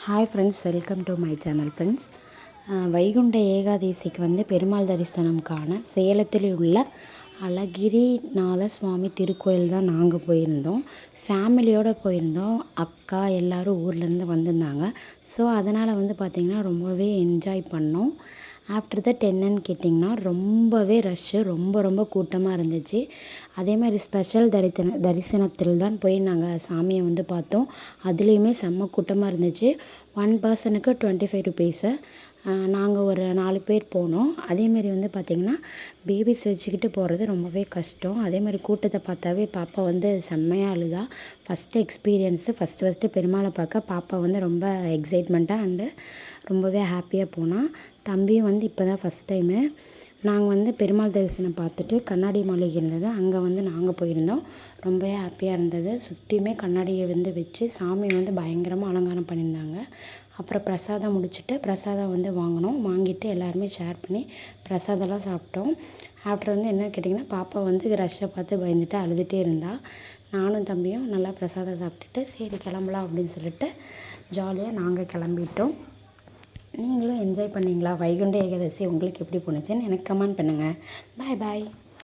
Hi friends, welcome to my channel friends. Vaikunta ஏகாதசிக்கு வந்து பெருமாள் தரிசனம் காண சேலத்தில் உள்ள அழகிரிநாத சுவாமி திருக்கோயில் தான் நாங்கள் போயிருந்தோம். ஃபேமிலியோடு போயிருந்தோம். அக்கா எல்லோரும் ஊர்லேருந்து வந்திருந்தாங்க. ஸோ அதனால் வந்து பார்த்திங்கன்னா ரொம்பவே என்ஜாய் பண்ணோம். ஆஃப்டர் தட் என்னன்னு கேட்டிங்கன்னா ரொம்பவே ரஷ்ஷு, ரொம்ப கூட்டமாக இருந்துச்சு. அதேமாதிரி ஸ்பெஷல் தரிசனத்தில் தான் போய் நாங்கள் சாமியை வந்து பார்த்தோம். அதுலேயுமே செம்ம கூட்டமாக இருந்துச்சு. ஒன் பர்சனுக்கு 25 ருபீஸு. நாங்கள் ஒரு 4 பேர் போனோம். அதேமாரி வந்து பார்த்திங்கன்னா பேபிஸ் வச்சுக்கிட்டு போகிறது ரொம்பவே கஷ்டம். அதேமாதிரி கூட்டத்தை பார்த்தாவே பாப்பா வந்து செம்மையாக அழுதா. ஃபஸ்ட்டு எக்ஸ்பீரியன்ஸு, ஃபஸ்ட்டு பெருமாளை பார்க்க பாப்பா வந்து ரொம்ப எக்ஸைட்மெண்ட்டாக அண்டு ரொம்பவே ஹாப்பியாக போனால். தம்பியும் வந்து இப்போ தான் ஃபஸ்ட் டைமு. நாங்கள் வந்து பெருமாள் தரிசனம் பார்த்துட்டு கண்ணாடி மாளிகை இருந்தது, அங்கே வந்து நாங்கள் போயிருந்தோம். ரொம்பவே ஹாப்பியாக இருந்தது. சுற்றியுமே கண்ணாடியை வந்து வச்சு சாமி வந்து பயங்கரமாக அலங்காரம் பண்ணியிருந்தாங்க. அப்புறம் பிரசாதம் முடிச்சுட்டு பிரசாதம் வந்து வாங்கிட்டு எல்லாருமே ஷேர் பண்ணி பிரசாதம்லாம் சாப்பிட்டோம். ஆஃப்டர் வந்து என்ன கேட்டிங்கன்னா பாப்பா வந்து ரஷ்ஷை பார்த்து பயந்துட்டு அழுதுகிட்டே இருந்தாள். நானும் தம்பியும் நல்லா பிரசாதம் சாப்பிட்டுட்டு சரி கிளம்பலாம் அப்படின்னு சொல்லிட்டு ஜாலியாக நாங்கள் கிளம்பிட்டோம். நீங்களும் என்ஜாய் பண்ணிங்களா? வைகுண்ட ஏகாதசி உங்களுக்கு எப்படி போணுச்சுன்னு எனக்கு கமெண்ட் பண்ணுங்கள். பாய்.